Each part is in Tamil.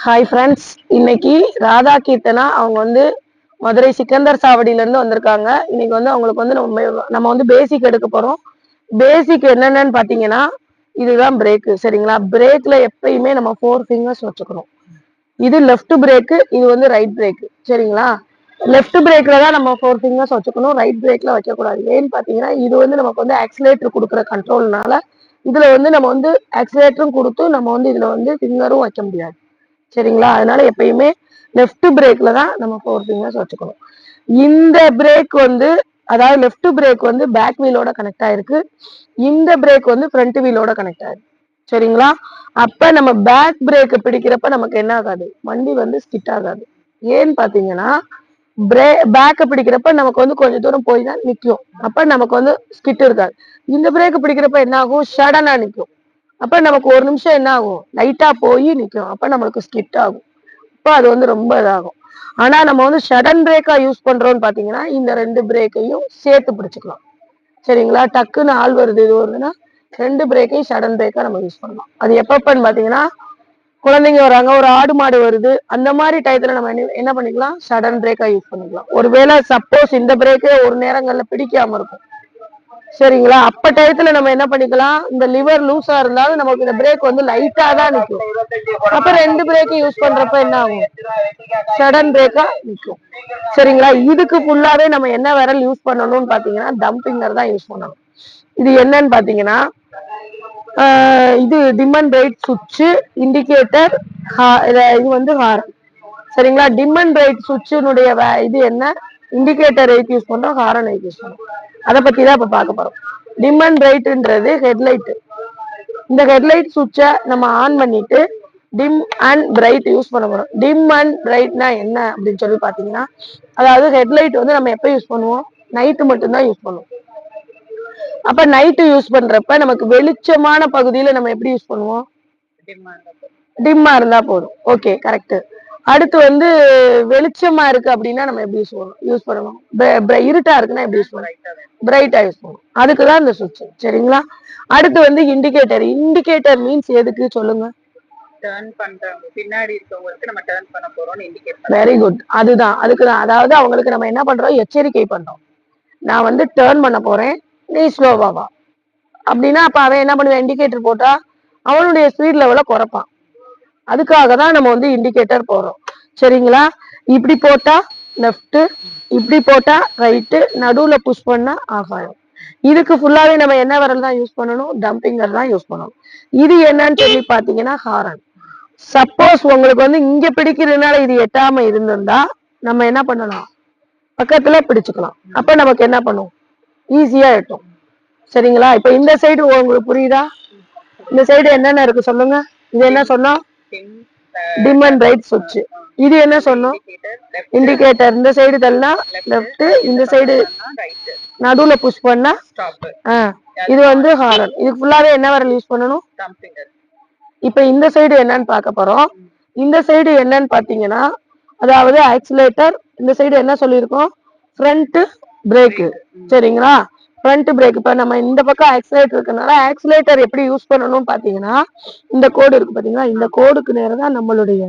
ஹாய் ஃப்ரெண்ட்ஸ், இன்னைக்கு ராதா கீர்த்தனா அவங்க வந்து மதுரை சிக்கந்தர் சாவடியில இருந்து வந்திருக்காங்க. இன்னைக்கு வந்து அவங்களுக்கு வந்து நம்ம வந்து பேசிக் எடுக்க போறோம். பேசிக் என்னென்னு பாத்தீங்கன்னா, இதுதான் பிரேக்கு. சரிங்களா? பிரேக்ல எப்பயுமே நம்ம 4 ஃபிங்கர்ஸ் வச்சுக்கணும். இது லெஃப்ட் பிரேக்கு, இது வந்து ரைட் பிரேக்கு. சரிங்களா? லெஃப்ட் பிரேக்ல தான் நம்ம 4 ஃபிங்கர்ஸ் வச்சுக்கணும். ரைட் பிரேக்ல வைக்கக்கூடாது. ஏன்னு பாத்தீங்கன்னா, இது வந்து நமக்கு வந்து ஆக்சிலேட்டர் கொடுக்குற கண்ட்ரோல்னால இதுல வந்து நம்ம வந்து ஆக்சிலேட்டரும் கொடுத்து நம்ம வந்து இதுல வந்து ஃபிங்கரும் வைக்க முடியாது. சரிங்களா? அதனால எப்பயுமே லெஃப்ட் பிரேக்ல தான் நம்ம 4 ஃபிங்கர்ஸ் வச்சுக்கணும். இந்த பிரேக் வந்து அதாவது லெஃப்ட் பிரேக் வந்து பேக் வீலோட கனெக்ட் ஆயிருக்கு. இந்த பிரேக் வந்து ஃப்ரண்ட் வீலோட கனெக்ட் ஆயிருக்கு. சரிங்களா? அப்ப நம்ம பேக் பிரேக் பிடிக்கிறப்ப நமக்கு என்ன ஆகாது, வண்டி வந்து ஸ்கிட் ஆகாது. ஏன்னு பாத்தீங்கன்னா, பேக்க பிடிக்கிறப்ப நமக்கு வந்து கொஞ்ச தூரம் போய் தான் நிக்கும். அப்ப நமக்கு வந்து ஸ்கிட் இருக்காது. இந்த பிரேக் பிடிக்கிறப்ப என்ன ஆகும், சடனா நிக்கும். அப்ப நமக்கு ஒரு நிமிஷம் என்ன ஆகும், லைட்டா போய் நிக்கும். அப்ப நம்மளுக்கு ஸ்கிட் ஆகும். அப்ப அது வந்து ரொம்ப இதாகும். ஆனா நம்ம வந்து சடன் பிரேக்கா யூஸ் பண்றோம்னு பாத்தீங்கன்னா, இந்த 2 பிரேக்கையும் சேர்த்து பிடிச்சுக்கலாம். சரிங்களா? டக்குன்னு ஆள் வருது இது வருதுன்னா 2 பிரேக்கையும் சடன் பிரேக்கா நம்ம யூஸ் பண்ணலாம். அது எப்பப்பன்னு பாத்தீங்கன்னா, குழந்தைங்க வராங்க, ஒரு ஆடு மாடு வருது, அந்த மாதிரி டயத்துல நம்ம என்ன பண்ணிக்கலாம், சடன் பிரேக்கா யூஸ் பண்ணிக்கலாம். ஒருவேளை சப்போஸ் இந்த பிரேக்கே ஒரு நேரங்கள்ல பிடிக்காம இருக்கும். சரிங்களா? அப்ப டயத்துல நம்ம என்ன பண்ணிக்கலாம், இந்த லிவர் லூஸா இருந்தாலும் நமக்கு இந்த பிரேக் வந்து லைட்டா தான் நிக்கும். அப்ப 2 பிரேக்கையும் யூஸ் பண்றப்ப என்ன ஆகும், சடன் பிரேக்கா நிக்கும். சரிங்களா? இதுக்கு ஃபுல்லாவே நம்ம என்ன விரல் யூஸ் பண்ணணும்னு பாத்தீங்கன்னா, தம் ஃபிங்கர் தான் யூஸ் பண்ணணும். இது என்னன்னு பாத்தீங்கன்னா, இது டிம் அண்ட் பிரைட் சுவிட்ச், இண்டிகேட்டர், இது வந்து ஹாரன். சரிங்களா? டிம் அண்ட் பிரைட் சுவிட்சினுடைய இது என்ன, இண்டிகேட்டர் எதுக்கு யூஸ் பண்றோம், ஹாரன் எதுக்கு யூஸ் பண்றோம், அதை பத்தி தான் இப்ப பார்க்க போறோம். டிம் அண்ட் பிரைட்ன்றது ஹெட்லைட். இந்த ஹெட்லைட் சுவிட்சை நம்ம ஆன் பண்ணிட்டு டிம் அண்ட் பிரைட் யூஸ் பண்ண போறோம். டிம் அண்ட் பிரைட்னா என்ன அப்படின்னு சொல்லி பாத்தீங்கன்னா, அதாவது ஹெட்லைட் வந்து நம்ம எப்ப யூஸ் பண்ணுவோம், நைட்டு மட்டும்தான் யூஸ் பண்ணுவோம். அப்ப நைட்டு யூஸ் பண்றப்ப நமக்கு வெளிச்சமான பகுதியில நம்ம எப்படி யூஸ் பண்ணுவோம், டிம்மா இருந்தா போதும். Okay, correct. அடுத்து வந்து வெளிச்சமா இருக்கு அப்படின்னா நம்ம எப்படி யூஸ் பண்ணணும், இருட்டா இருக்குன்னா எப்படி யூஸ் பண்ணணும், பிரைட்டா யூஸ் பண்ணணும். அதுக்குதான் இந்த சுவிட்ச். சரிங்களா? அடுத்து வந்து இண்டிகேட்டர். இண்டிகேட்டர் மீன்ஸ் எதுக்கு சொல்லுங்க, டர்ன் பண்றாங்க, பின்னாடி இருக்கவங்களுக்கு நம்ம டர்ன் பண்ண போறோம்னு இண்டிகேட். Very good. அதுதான், அதுக்குதான். அதாவது அவங்களுக்கு நம்ம என்ன பண்றோம், எச்சரிக்கை பண்றோம். நான் வந்து டர்ன் பண்ண போறேன், நீ ஸ்லோவா வா அப்படின்னா அப்ப அவன் என்ன பண்ணுவான், இண்டிகேட்டர் போட்டா அவனுடைய ஸ்பீட் லெவல குறைப்பான். அதுக்காக தான் நம்ம வந்து இண்டிகேட்டர் போடுறோம். சரிங்களா? இப்படி போட்டா லெஃப்ட், இப்படி போட்டா ரைட்டு, நடுவுல புஷ் பண்ணா ஆஃப் ஆயிடும். இதுக்கு ஃபுல்லாவே நம்ம என்ன விரல் தான் யூஸ் பண்ணணும், டம்பிங்கர் தான் யூஸ் பண்ணணும். இது என்னன்னு சொல்லி பாத்தீங்கன்னா ஹாரன். சப்போஸ் உங்களுக்கு வந்து இங்க பிடிக்கிறதுனால இது எட்டாம இருந்திருந்தா நம்ம என்ன பண்ணலாம், பக்கத்துல பிடிச்சுக்கலாம். அப்ப நமக்கு என்ன பண்ணும், ஈஸியா எட்டும். சரிங்களா? இப்ப இந்த சைடு உங்களுக்கு புரியுதா, இந்த சைடு என்னென்ன இருக்கு சொல்லுங்க. இது என்ன சொன்னோம், டிம் அண்ட் பிரைட் சுவிட்ச். இது என்ன சொன்னோம், இண்டிகேட்டர். இந்த சைடு தள்ளா லெஃப்ட், இந்த சைடு நடுவுல புஷ் பண்ணா இது வந்து ஹாரன். இது ஃபுல்லாவே என்ன விரல் யூஸ் பண்ணணும், இப்ப இந்த சைடு என்னன்னு பார்க்க போறோம். இந்த சைடு என்னன்னு பாத்தீங்கன்னா, அதாவது ஆக்சிலேட்டர். இந்த சைடு என்ன சொல்லியிருக்கோம், ஃப்ரண்ட் பிரேக். சரிங்களா? Front break. இப்ப நம்ம இந்த பக்கம் ஆக்சிலேட்டர் இருக்கனால ஆக்சிலேட்டர் எப்படி யூஸ் பண்ணணும்னு பாத்தீங்கன்னா, இந்த கோடு இருக்கு பாத்தீங்களா, இந்த கோடுக்கு நேரம் தான் நம்மளுடைய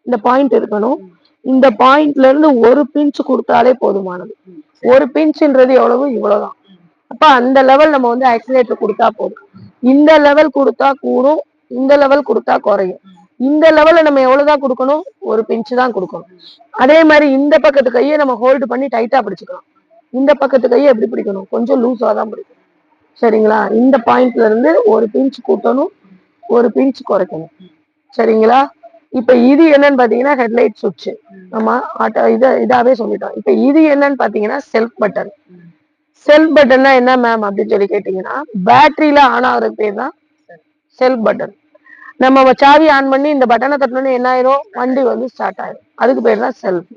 இந்த பாயிண்ட் இருக்கணும். இந்த பாயிண்ட்ல இருந்து ஒரு பிஞ்ச் கொடுத்தாலே போதுமானது. ஒரு பிஞ்ச்ன்றது எவ்வளவு, இவ்வளவுதான். அப்ப அந்த லெவல் நம்ம வந்து ஆக்சிலேட்டர் கொடுத்தா போதும். இந்த லெவல் கொடுத்தா கூடும், இந்த லெவல் கொடுத்தா குறையும். இந்த லெவல்ல நம்ம எவ்வளவுதான் கொடுக்கணும், ஒரு பிஞ்ச் தான் கொடுக்கணும். அதே மாதிரி இந்த பக்கத்து கையை நம்ம ஹோல்டு பண்ணி டைட்டா பிடிச்சுக்கலாம். இந்த பக்கத்து கையை எப்படி பிடிக்கணும், கொஞ்சம் லூஸா தான் பிடிக்கணும். சரிங்களா? இந்த பாயிண்ட்ல இருந்து ஒரு பிஞ்ச் கூட்டணும், ஒரு பிஞ்ச் குறைக்கணும். சரிங்களா? இப்ப இது என்னன்னு பாத்தீங்கன்னா ஹெட்லைட் சுவிட்ச். நம்ம இதாவே சொல்லிட்டோம். இப்ப இது என்னன்னு பாத்தீங்கன்னா செல்ஃப் பட்டன். செல்ஃப் பட்டன்னா என்ன மேம் அப்படின்னு சொல்லி கேட்டீங்கன்னா, பேட்டரியில ஆன் ஆகுறது பேர் தான் செல்ஃப் பட்டன். நம்ம சாவி ஆன் பண்ணி இந்த பட்டனை தட்டணும்னு என்ன ஆயிரும், வண்டி வந்து ஸ்டார்ட் ஆயிரும். அதுக்கு பேர் தான் செல்ஃப்.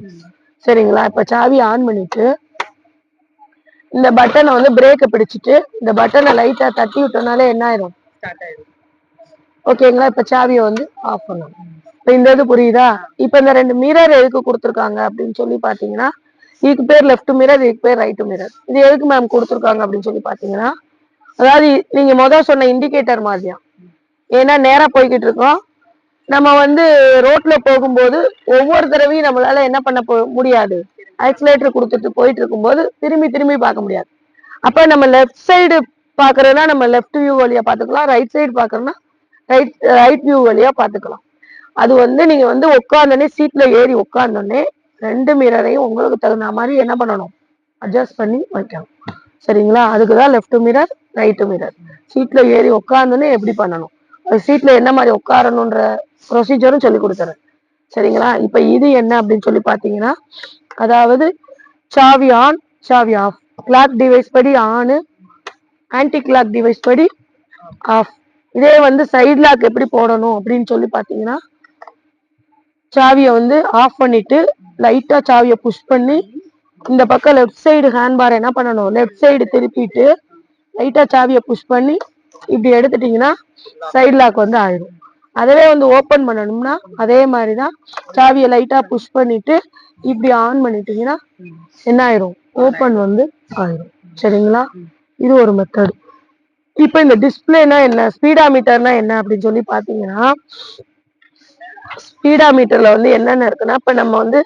சரிங்களா? இப்ப சாவி ஆன் பண்ணிட்டு இந்த பட்டனை வந்து பிரேக்கை பிடிச்சிட்டு இந்த பட்டனை லைட்டா தட்டி விட்டோம்னாலே என்ன ஆயிரும், ஓகேங்களா? இப்ப சாவியை வந்து ஆஃப் பண்ணணும். இப்ப இந்த இது புரியுதா? இப்ப இந்த 2 மிரர் எதுக்கு கொடுத்துருக்காங்க அப்படின்னு சொல்லி பாத்தீங்கன்னா, இதுக்கு பேர் லெஃப்ட் மிரர், இதுக்கு பேர் ரைட் மிரர். இது எதுக்கு மேம் கொடுத்துருக்காங்க அப்படின்னு சொல்லி பாத்தீங்கன்னா, அதாவது நீங்க சொன்ன இண்டிகேட்டர் மாதிரியா. ஏன்னா நேரா போய்கிட்டு இருக்கோம், நம்ம வந்து ரோட்ல போகும்போது ஒவ்வொரு தடவையும் நம்மளால என்ன பண்ண முடியாது. ஆக்சிலேட்டர் கொடுத்துட்டு போயிட்டு இருக்கும்போது திரும்பி திரும்பி பார்க்க முடியாது. அப்ப நம்ம லெஃப்ட் சைடு பாக்குறதுனா நம்ம லெஃப்ட் வியூ வழியா பாத்துக்கலாம், ரைட் சைடு பாக்குறோம்னா ரைட் வியூ வழியா பாத்துக்கலாம். அது வந்து நீங்க வந்து உட்கார்ந்தோடனே சீட்ல ஏறி உட்கார்ந்தோடனே 2 மிரரையும் உங்களுக்கு தகுந்த மாதிரி என்ன பண்ணணும், அட்ஜஸ்ட் பண்ணி வைக்கணும். சரிங்களா? அதுக்குதான் லெஃப்ட் மிரர், ரைட் மிரர். சீட்ல ஏறி உட்கார்ந்தோடனே எப்படி பண்ணணும், சீட்ல என்ன மாதிரி உட்காரணும்ன்ற ப்ரொசீஜரும் சொல்லி கொடுத்துறேன். சரிங்களா? இப்ப இது என்ன அப்படின்னு சொல்லி பாத்தீங்கன்னா, அதாவது சாவி ஆன், சாவி ஆஃப், கிளாக் டிவைஸ் படி ஆனு, ஆன்டி கிளாக் டிவைஸ் படி ஆஃப். இதே வந்து சைட் லாக் எப்படி போடணும் அப்படின்னு சொல்லி பாத்தீங்கன்னா, சாவியை வந்து ஆஃப் பண்ணிட்டு லைட்டா சாவியை புஷ் பண்ணி இந்த பக்கம் லெஃப்ட் சைடு ஹேண்ட் பார் என்ன பண்ணணும், லெஃப்ட் சைடு திருப்பிட்டு லைட்டா சாவியை புஷ் பண்ணி இப்படி எடுத்துட்டீங்கன்னா சைட் லாக் வந்து ஆயிடும். அதவே வந்து ஓபன் பண்ணணும்னா அதே மாதிரிதான் சாவியை லைட்டா புஷ் பண்ணிட்டு இப்படி ஆன் பண்ணிட்டீங்கன்னா என்ன ஆயிரும், ஓபன் வந்து ஆயிரும். சரிங்களா? இது ஒரு மெத்தட். இப்ப இந்த டிஸ்பிளேனா என்ன, ஸ்பீடா மீட்டர்னா என்ன அப்படின்னு சொல்லி பாத்தீங்கன்னா, ஸ்பீடா மீட்டர்ல வந்து என்னென்ன இருக்குன்னா, இப்ப நம்ம வந்து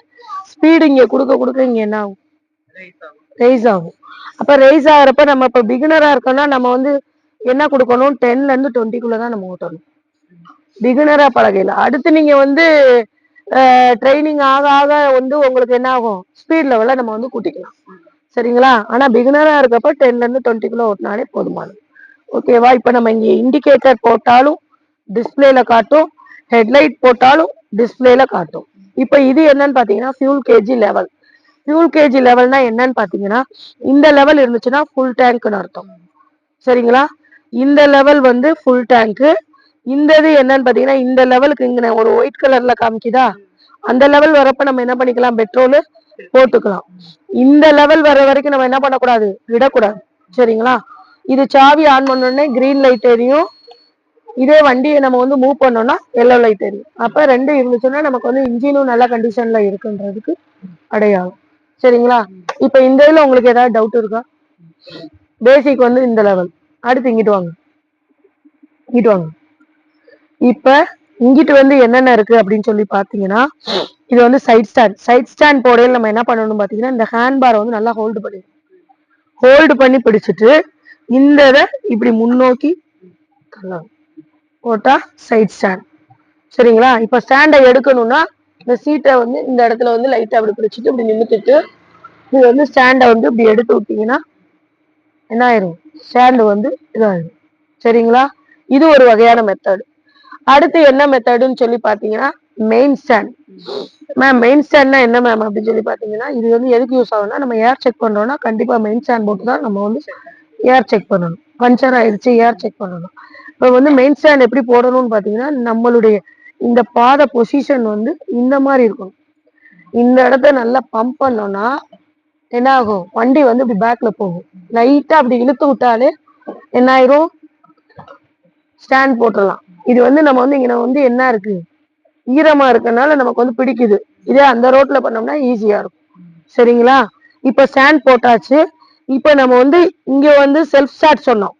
ஸ்பீடு இங்க கொடுக்க கொடுக்க இங்க என்ன ஆகும், ரைஸ் ஆகும். அப்ப ரைஸ் ஆகிறப்ப நம்ம இப்ப பிகினரா இருக்கோம்னா நம்ம வந்து என்ன கொடுக்கணும், 10ல இருந்து 20க்குள்ளதான் நம்ம ஓட்டணும் பிகினரா பழகையில. அடுத்து நீங்க வந்து ட்ரைனிங் ஆக ஆக வந்து உங்களுக்கு என்ன ஆகும், ஸ்பீட் லெவல்ல நம்ம வந்து கூட்டிக்கலாம். சரிங்களா? ஆனா பிகினரா இருக்கப்ப 10ல இருந்து 20க்குள்ள ஓட்டினாலே போதுமானது. ஓகேவா? இப்ப நம்ம இங்க இண்டிகேட்டர் போட்டாலும் டிஸ்பிளேல காட்டும், ஹெட்லைட் போட்டாலும் டிஸ்பிளேல காட்டும். இப்ப இது என்னன்னு பாத்தீங்கன்னா fuel gauge level. Fuel gauge லெவல்னா என்னன்னு பாத்தீங்கன்னா, இந்த லெவல் இருந்துச்சுன்னா ஃபுல் டேங்க்னு அர்த்தம். சரிங்களா? இந்த லெவல் வந்து ஃபுல் டேங்க். இந்த இது என்னன்னு பாத்தீங்கன்னா, இந்த லெவலுக்கு இங்க ஒரு ஒயிட் கலர்ல காமிக்குதா, அந்த லெவல் வரப்ப நம்ம என்ன பண்ணிக்கலாம், பெட்ரோல் போட்டுக்கலாம். இந்த லெவல் வர வரைக்கும் நம்ம என்ன பண்ணக்கூடாது, விடக்கூடாது. சரிங்களா? இது சாவி ஆன் பண்ணோடனே கிரீன் லைட் எரியும். இதே வண்டியை நம்ம வந்து மூவ் பண்ணோம்னா எல்லோ லைட் எரியும். அப்ப ரெண்டு இருந்துச்சுன்னா நமக்கு வந்து இன்ஜினும் நல்ல கண்டிஷன்ல இருக்குன்றதுக்கு அடையாளம். சரிங்களா? இப்ப இந்த இதுல உங்களுக்கு ஏதாவது டவுட் இருக்கா? பேசிக் வந்து இந்த லெவல். அடுத்து இங்கிட்டு வாங்க, இங்கிட்டு வாங்க. இப்ப இங்கிட்டு வந்து என்னென்ன இருக்கு அப்படின்னு சொல்லி பாத்தீங்கன்னா, இது வந்து சைட் ஸ்டாண்ட். சைட் ஸ்டாண்ட் போடையில நம்ம என்ன பண்ணணும் பாத்தீங்கன்னா, இந்த ஹேண்ட் பார் வந்து நல்லா ஹோல்டு பண்ணி பிடிச்சிட்டு இந்த இதை இப்படி முன்னோக்கி போட்டா சைட் ஸ்டாண்ட். சரிங்களா? இப்ப ஸ்டாண்டை எடுக்கணும்னா இந்த சீட்டை வந்து இந்த இடத்துல வந்து லைட்டா அப்படி பிடிச்சிட்டு இப்படி நிமித்திட்டு இது வந்து ஸ்டாண்டை வந்து இப்படி எடுத்து விட்டீங்கன்னா என்ன ஆயிரும், ஸ்டாண்டு வந்து இதாயிரும். சரிங்களா? இது ஒரு வகையான மெத்தட். அடுத்து என்ன மெத்தடுன்னு சொல்லி பாத்தீங்கன்னா மெயின் ஸ்டாண்ட். மேம் மெயின் ஸ்டாண்ட்னா என்ன மேம் அப்படின்னு சொல்லி பாத்தீங்கன்னா, இது வந்து எதுக்கு யூஸ் ஆகும்னா, நம்ம ஏர் செக் பண்றோம்னா கண்டிப்பா மெயின் ஸ்டாண்ட் போட்டு தான் நம்ம வந்து ஏர் செக் பண்ணணும். பஞ்சர் ஆயிடுச்சு ஏர் செக் பண்ணணும். இப்ப வந்து மெயின் ஸ்டாண்ட் எப்படி போடணும்னு பாத்தீங்கன்னா, நம்மளுடைய இந்த பாத பொசிஷன் வந்து இந்த மாதிரி இருக்கும். இந்த இடத்த நல்லா பம்ப் பண்ணோம்னா என்ன ஆகும், வண்டி வந்து இப்படி பேக்ல போகும். லைட்டா அப்படி இழுத்து விட்டாலே என்ன ஆயிரும், ஸ்டாண்ட் போட்டுடலாம். இது வந்து நம்ம வந்து இங்க வந்து என்ன இருக்கு, ஈரமா இருக்கனால நமக்கு வந்து பிடிக்குது. இதே அந்த ரோட்ல பண்ணோம்னா ஈஸியா இருக்கும். சரிங்களா? இப்ப ஸ்டாண்ட் போட்டாச்சு. இப்ப நம்ம வந்து இங்க வந்து செல்ஃப் ஸ்டார்ட் சொன்னோம்.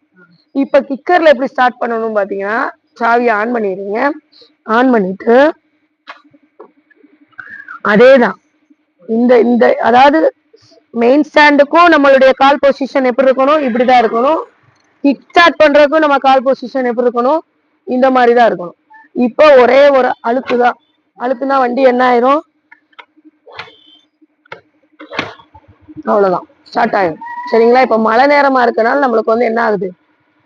இப்ப கிக்கர்ல எப்படி ஸ்டார்ட் பண்ணணும் பாத்தீங்கன்னா, சாவியை ஆன் பண்ணிடுறீங்க. ஆன் பண்ணிட்டு அதேதான் இந்த இந்த அதாவது மெயின் ஸ்டாண்டுக்கும் நம்மளுடைய கால் பொசிஷன் எப்படி இருக்கணும், இப்படிதான் இருக்கணும். கிக் ஸ்டார்ட் பண்றதுக்கும் நம்ம கால் பொசிஷன் எப்படி இருக்கணும், இந்த மாதிரி தான் இருக்கணும். இப்போ ஒரே ஒரு அழுத்துதான், அழுத்துனா வண்டி என்ன ஆயிரும், அவ்வளவுதான் ஸ்டார்ட் ஆயிரும். சரிங்களா? இப்ப மழை நேரமா இருக்கனால நம்மளுக்கு வந்து என்ன ஆகுது,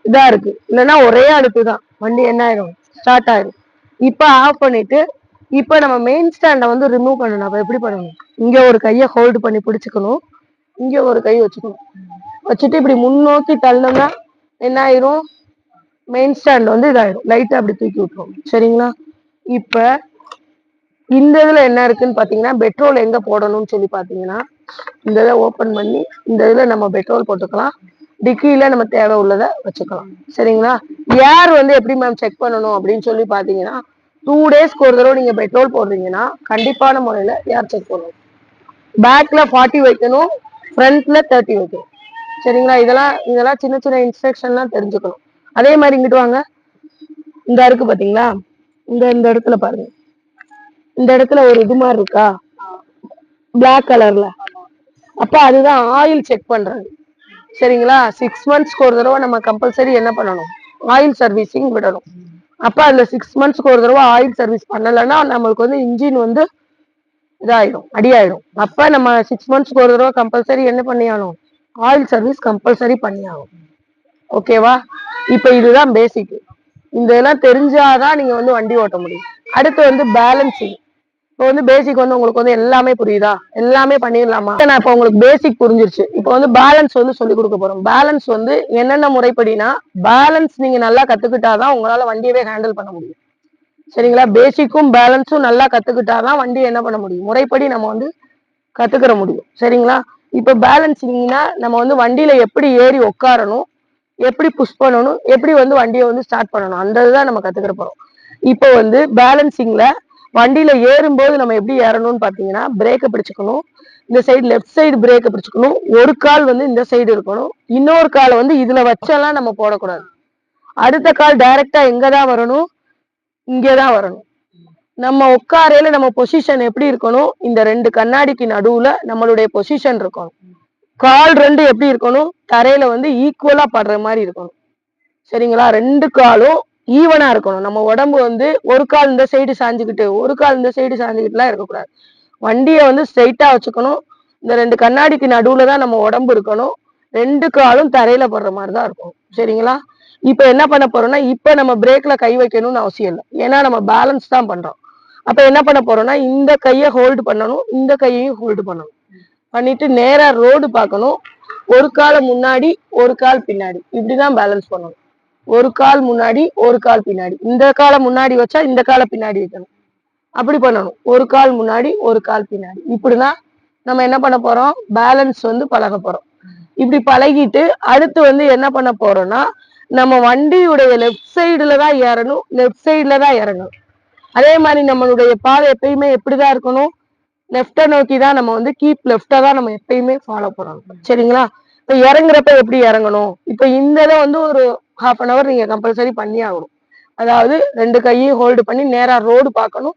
இதா இருக்கு. இல்லைன்னா ஒரே அழுத்துதான் வண்டி என்ன ஆயிரும், ஸ்டார்ட் ஆயிரும். இப்ப ஆஃப் பண்ணிட்டு இப்ப நம்ம மெயின் ஸ்டாண்டை வந்து ரிமூவ் பண்ணணும். அப்ப எப்படி பண்ணணும், இங்க ஒரு கையை ஹோல்டு பண்ணி பிடிச்சுக்கணும், இங்க ஒரு கை வச்சுக்கணும். வச்சுட்டு இப்படி முன்னோக்கி தள்ளோம்னா என்ன ஆயிரும், மெயின் ஸ்டாண்ட் வந்து இதாயிரும், லைட்டா அப்படி தூக்கி விட்டுரும். சரிங்களா? இப்ப இந்த இதுல என்ன இருக்குன்னு பாத்தீங்கன்னா, பெட்ரோல் எங்க போடணும்னு சொல்லி பாத்தீங்கன்னா, இந்த இதை ஓபன் பண்ணி இந்த இதுல நம்ம பெட்ரோல் போட்டுக்கலாம். டிக்கியில நம்ம தேவை உள்ளதை வச்சுக்கலாம். சரிங்களா? ஏர் வந்து எப்படி மேம் செக் பண்ணணும் அப்படின்னு சொல்லி பாத்தீங்கன்னா, 2 டேஸ்க்கு ஒரு தடவை நீங்க பெட்ரோல் போடுறீங்கன்னா கண்டிப்பான முறையில ஏர் செக் பண்ணணும். பேக்ல 40 வைக்கணும், ஃப்ரண்ட்ல 30 வைக்கணும். சரிங்களா? இதெல்லாம் சின்ன சின்ன இன்ஸ்ட்ரக்ஷன்லாம் தெரிஞ்சுக்கணும். அதே மாதிரி இங்கிட்டு வாங்க, இந்த இருக்கு பாத்தீங்களா, இந்த இடத்துல பாருங்க, இந்த இடத்துல ஒரு இது மாதிரி இருக்கா, பிளாக் கலர்ல. அப்ப அதுதான் ஆயில் செக் பண்றது. சரிங்களா? 6 monthsக்கு ஒரு தடவை நம்ம கம்பல்சரி என்ன பண்ணணும், ஆயில் சர்வீசிங் விடணும். அப்ப அந்த 6 monthsக்கு ஒரு தடவை ஆயில் சர்வீஸ் பண்ணலைன்னா நம்மளுக்கு வந்து இன்ஜின் வந்து இதாயிடும், அடியாயிடும். அப்ப நம்ம 6 monthsக்கு ஒரு தடவை கம்பல்சரி என்ன பண்ணியாகணும், ஆயில் சர்வீஸ் கம்பல்சரி பண்ணியாகும். ஓகேவா? இப்ப இதுதான் பேசிக். இந்த இதெல்லாம் தெரிஞ்சாதான் நீங்க வந்து வண்டி ஓட்ட முடியும். அடுத்து வந்து பேலன்சிங். இப்போ வந்து பேசிக் வந்து உங்களுக்கு வந்து எல்லாமே புரியுதா, எல்லாமே பண்ணிடலாமா? நான் இப்போ உங்களுக்கு பேசிக் புரிஞ்சிருச்சு. இப்போ வந்து பேலன்ஸ் வந்து சொல்லி கொடுக்க போறோம். பேலன்ஸ் வந்து என்னென்ன முறைப்படினா, பேலன்ஸ் நீங்க நல்லா கத்துக்கிட்டாதான் உங்களால வண்டியவே ஹேண்டில் பண்ண முடியும். சரிங்களா? பேசிக்கும் பேலன்ஸும் நல்லா கத்துக்கிட்டாதான் வண்டி என்ன பண்ண முடியும், முறைப்படி நம்ம வந்து கத்துக்கிற முடியும். சரிங்களா? இப்ப பேலன்சிங்னா நம்ம வந்து வண்டியில எப்படி ஏறி உட்காரணும், எப்படி புஷ் பண்ணணும், எப்படி வந்து வண்டியை வந்து ஸ்டார்ட் பண்ணணும், அந்த இதுதான் நம்ம கத்துக்கிற போறோம். இப்போ வந்து பேலன்சிங்ல வண்டியில ஏறும்போது நம்ம எப்படி ஏறணும்னு பாத்தீங்கன்னா, பிரேக்கை பிடிச்சுக்கணும். இந்த சைடு லெஃப்ட் சைடு பிரேக்கை பிடிச்சுக்கணும். ஒரு கால் வந்து இந்த சைடு இருக்கணும். இன்னொரு காலை வந்து இதுல வச்செல்லாம் நம்ம போடக்கூடாது. அடுத்த கால் டைரக்டா எங்கதான் வரணும், இங்கதான் வரணும். நம்ம உட்காரையில நம்ம பொசிஷன் எப்படி இருக்கணும், இந்த 2 கண்ணாடிக்கு நடுவுல நம்மளுடைய பொசிஷன் இருக்கணும். கால் 2 எப்படி இருக்கணும், தரையில வந்து ஈக்குவலா படுற மாதிரி இருக்கணும். சரிங்களா? 2 காலும் ஈவனா இருக்கணும். நம்ம உடம்பு வந்து ஒரு கால் இந்த சைடு சாஞ்சுக்கிட்டு ஒரு கால் இந்த சைடு சாஞ்சுக்கிட்டுலாம் இருக்கக்கூடாது. வண்டியை வந்து ஸ்ட்ரைட்டா வச்சுக்கணும். இந்த 2 கண்ணாடிக்கு நடுவுல தான் நம்ம உடம்பு இருக்கணும். 2 காலும் தரையில படுற மாதிரி தான் இருக்கும். சரிங்களா? இப்ப என்ன பண்ண போறோம்னா, இப்ப நம்ம பிரேக்ல கை வைக்கணும்னு அவசியம் இல்லை. ஏன்னா நம்ம பேலன்ஸ் தான் பண்றோம். அப்ப என்ன பண்ண போறோம்னா, இந்த கையை ஹோல்டு பண்ணணும், இந்த கையையும் ஹோல்டு பண்ணணும். பண்ணிட்டு நேரா ரோடு பார்க்கணும். ஒரு காலை முன்னாடி ஒரு கால் பின்னாடி, இப்படிதான் பேலன்ஸ் பண்ணணும். ஒரு கால் முன்னாடி ஒரு கால் பின்னாடி, இந்த காலை முன்னாடி வச்சா இந்த காலை பின்னாடி வைக்கணும். அப்படி பண்ணணும். ஒரு கால் முன்னாடி ஒரு கால் பின்னாடி, இப்படிதான் நம்ம என்ன பண்ண போறோம், பேலன்ஸ் வந்து பழக போறோம். இப்படி பழகிட்டு அடுத்து வந்து என்ன பண்ண போறோம்னா, நம்ம வண்டியுடைய லெஃப்ட் சைடுல தான் ஏறணும், லெஃப்ட் சைடுல தான் இறங்கணும். அதே மாதிரி நம்மளுடைய பாதை எப்பயுமே எப்படிதான் இருக்கணும், லெஃப்ட நோக்கி தான் நம்ம வந்து கீப் லெஃப்டா தான் நம்ம எப்பயுமே ஃபாலோ பண்ணணும். சரிங்களா? இப்ப இறங்குறப்ப எப்படி இறங்கணும், இப்ப இந்த இதை வந்து ஒரு 1/2 hour நீங்க கம்பல்சரி பண்ணி ஆகணும். அதாவது 2 கையையும் ஹோல்டு பண்ணி நேரா ரோடு பார்க்கணும்.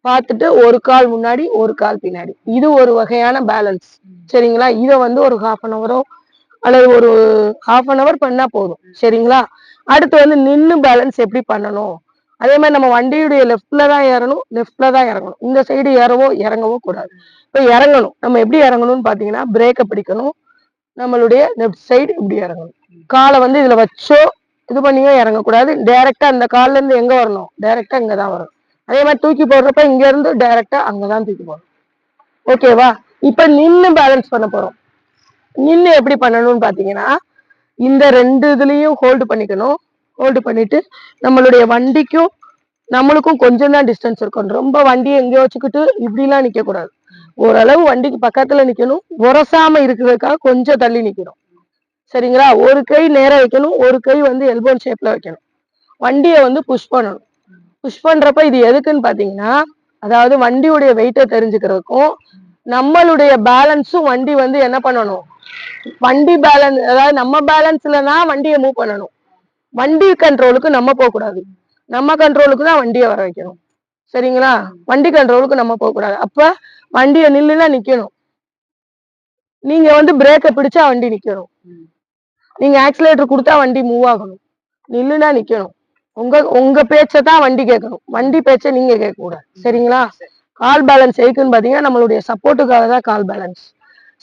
பார்த்துட்டு ஒரு கால் முன்னாடி ஒரு கால் பின்னாடி, இது ஒரு வகையான பேலன்ஸ். சரிங்களா? இதை வந்து ஒரு 1/2 hour அல்லது ஒரு 1/2 hour பண்ணா போதும். சரிங்களா? அடுத்து வந்து நின்னு பேலன்ஸ் எப்படி பண்ணணும், அதே மாதிரி நம்ம வண்டியுடைய லெஃப்ட்ல தான் ஏறணும், லெஃப்ட்ல தான் இறங்கணும். இந்த சைடு ஏறவோ இறங்கவோ கூடாது. இப்ப இறங்கணும், நம்ம எப்படி இறங்கணும்னு பாத்தீங்கன்னா, பிரேக்கை பிடிக்கணும், நம்மளுடைய லெஃப்ட் சைடு இப்படி இறங்கணும். காலை வந்து இதுல வச்சோ இது பண்ணியோ இறங்கக்கூடாது. டைரக்டா அந்த கால்ல இருந்து எங்க வரணும், டைரக்டா இங்கதான் வரணும். அதே மாதிரி தூக்கி போடுறப்ப இங்க இருந்து டைரக்டா அங்கதான் தூக்கி போடணும். ஓகேவா? இப்ப நின்னு பேலன்ஸ் பண்ண போறோம். நின்னு எப்படி பண்ணணும்னு பாத்தீங்கன்னா, இந்த 2 இதுலயும் ஹோல்டு பண்ணிக்கணும். ஹோல்டு பண்ணிட்டு நம்மளுடைய வண்டிக்கும் நம்மளுக்கும் கொஞ்சம் தான் டிஸ்டன்ஸ் இருக்கும். ரொம்ப வண்டியை எங்கேயோ வச்சுக்கிட்டு இப்படிலாம் நிக்க கூடாது. ஓரளவு வண்டிக்கு பக்கத்துல நிக்கணும். உரசாம இருக்கிறதுக்காக கொஞ்சம் தள்ளி நிக்கணும். சரிங்களா? ஒரு கை நேரா வைக்கணும், ஒரு கை வந்து எல்போன் ஷேப்ல வைக்கணும். வண்டியை வந்து புஷ் பண்ணணும். புஷ் பண்றப்ப இது எதுக்குன்னு பாத்தீங்கன்னா, அதாவது வண்டியுடைய வெயிட்டை தெரிஞ்சுக்கிறதுக்கும், நம்மளுடைய பேலன்ஸும் வண்டி வந்து என்ன பண்ணணும், வண்டி பேலன்ஸ், அதாவது நம்ம பேலன்ஸ்ல தான் வண்டியை மூவ் பண்ணணும். வண்டி கண்ட்ரோலுக்கு நம்ம போக கூடாது, நம்ம கண்ட்ரோலுக்கு தான் வண்டியை வர வைக்கணும். சரிங்களா? வண்டி கண்ட்ரோலுக்கு நம்ம போக கூடாது. அப்ப வண்டியை நில்லுனா நிக்கணும். நீங்க வந்து பிரேக்கை பிடிச்சா வண்டி நிக்கணும். நீங்க ஆக்சிலேட்டர் கொடுத்தா வண்டி மூவ் ஆகணும். நில்லுனா நிக்கணும். உங்க பேச்சதான் வண்டி கேட்கணும், வண்டி பேச்ச நீங்க கேட்க கூடாது. சரிங்களா? கால் பேலன்ஸ் எதுக்குன்னு பாத்தீங்கன்னா, நம்மளுடைய சப்போர்ட்டுக்காக தான் கால் பேலன்ஸ்.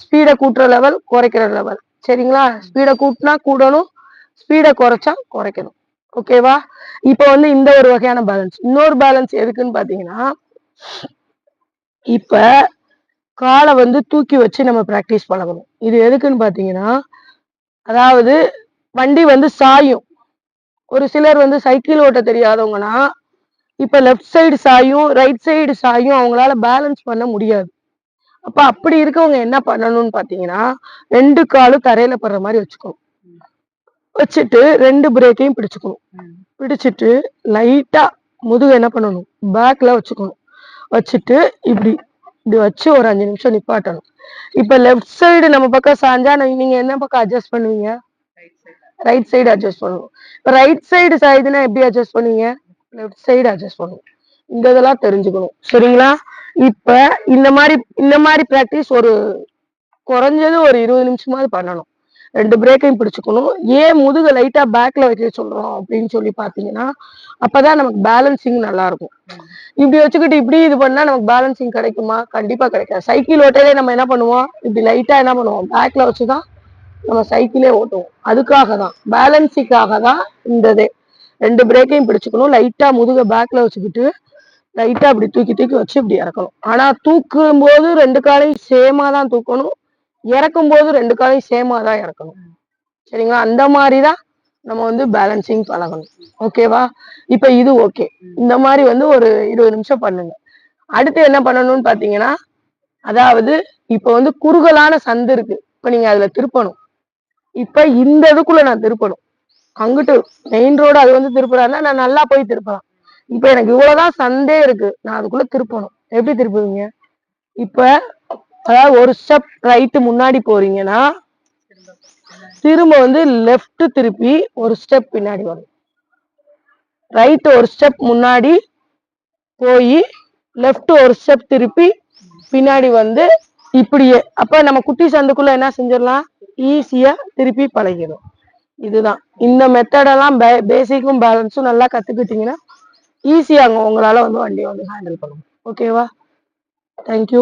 ஸ்பீடை கூட்டுற லெவல், குறைக்கிற லெவல். சரிங்களா? ஸ்பீடை கூட்டினா கூடணும், ஸ்பீடை குறைச்சா குறைக்கணும். ஓகேவா? இப்ப வந்து இந்த ஒரு வகையான பேலன்ஸ். இன்னொரு பேலன்ஸ் எதுக்குன்னு பாத்தீங்கன்னா, இப்ப காலை வந்து தூக்கி வச்சு நம்ம பிராக்டிஸ் பண்ணணும். இது எதுக்குன்னு பாத்தீங்கன்னா, அதாவது வண்டி வந்து சாயும். ஒரு சிலர் வந்து சைக்கிள் ஓட்ட தெரியாதவங்கன்னா, இப்ப லெஃப்ட் சைடு சாயும், ரைட் சைடு சாயும், அவங்களால பேலன்ஸ் பண்ண முடியாது. அப்ப அப்படி இருக்கவங்க என்ன பண்ணணும்னு பாத்தீங்கன்னா, 2 காலும் தரையில படுற மாதிரி வச்சுக்கணும். வச்சுட்டு 2 பிரேக்கையும் பிடிச்சுக்கணும். பிடிச்சிட்டு லைட்டா முதுகு என்ன பண்ணணும், பேக்ல வச்சுக்கணும். வச்சுட்டு இப்படி இப்படி வச்சு ஒரு 5 நிமிஷம் நிப்பாட்டணும். இப்ப லெஃப்ட் சைடு நம்ம பக்கம் சாஞ்சா நீங்க என்ன பக்கம் அட்ஜஸ்ட் பண்ணுவீங்க, ரைட் சைடு அட்ஜஸ்ட் பண்ணணும். இப்ப ரைட் சைடு சாயுதுன்னா எப்படி அட்ஜஸ்ட் பண்ணுவீங்க, லெஃப்ட் சைடு அட்ஜஸ்ட் பண்ணணும். இந்த இதெல்லாம் தெரிஞ்சுக்கணும். சரிங்களா? இப்ப இந்த மாதிரி பிராக்டிஸ் ஒரு குறைஞ்சது ஒரு 20 நிமிஷமாவது பண்ணணும். 2 பிரேக்கையும் பிடிச்சுக்கணும். ஏன் முதுக லைட்டா பேக்ல வைக்க சொல்றோம் அப்படின்னு சொல்லி பாத்தீங்கன்னா, அப்பதான் நமக்கு பேலன்சிங் நல்லா இருக்கும். இப்படி வச்சுக்கிட்டு இப்படி இது பண்ணா நமக்கு பேலன்சிங் கிடைக்குமா? கண்டிப்பா கிடைக்காது. சைக்கிள் ஓட்டையிலே நம்ம என்ன பண்ணுவோம்? இப்படி லைட்டா என்ன பண்ணுவோம்? பேக்ல வச்சுதான் நம்ம சைக்கிளே ஓட்டுவோம். அதுக்காக தான், பேலன்ஸுக்காக தான் இந்த இது. 2 பிரேக்கையும் பிடிச்சுக்கணும். லைட்டா முதுக பேக்ல வச்சுக்கிட்டு லைட்டா அப்படி தூக்கி தூக்கி வச்சு இப்படி இறக்கணும். ஆனா தூக்கும் போது 2 காலையும் சேமா தான் தூக்கணும். இறக்கும் போது 2 காலையும் சேமா தான் இறக்கணும். சரிங்களா? அந்த மாதிரிதான் நம்ம வந்து பேலன்சிங் பழகணும். ஓகேவா? இப்ப இது ஓகே. இந்த மாதிரி வந்து ஒரு 20 நிமிஷம் பண்ணுங்க. அடுத்து என்ன பண்ணணும்னு பாத்தீங்கன்னா, அதாவது இப்ப வந்து குறுகலான சந்து இருக்கு. இப்ப நீங்க அதுல திருப்பணும். இப்ப இந்த இதுக்குள்ள நான் திருப்பணும். அங்கிட்டு மெயின் ரோடு அது வந்து திருப்புறாருன்னா நான் நல்லா போய் திருப்பலாம். இப்ப எனக்கு இவ்வளவுதான் சந்தே இருக்கு. நான் அதுக்குள்ள திருப்பணும். எப்படி திருப்புவீங்க? இப்ப அதாவது ஒரு ஸ்டெப் ரைட் முன்னாடி போறீங்கன்னா திரும்ப வந்து லெஃப்ட் திருப்பி ஒரு ஸ்டெப் பின்னாடி வரும். ரைட் ஒரு ஸ்டெப் முன்னாடி போய் லெஃப்ட் ஒரு ஸ்டெப் திருப்பி பின்னாடி வந்து இப்படியே. அப்ப நம்ம குட்டி சந்துக்குள்ள என்ன செஞ்சிடலாம்? ஈஸியா திருப்பி பழகிடும். இதுதான் இந்த மெத்தடெல்லாம் பேசிக்கும் பேலன்ஸும் நல்லா கத்துக்கிட்டீங்கன்னா ஈஸியாங்க உங்களால வந்து வண்டியை வந்து ஹேண்டில் பண்ணணும். ஓகேவா? தேங்க்யூ.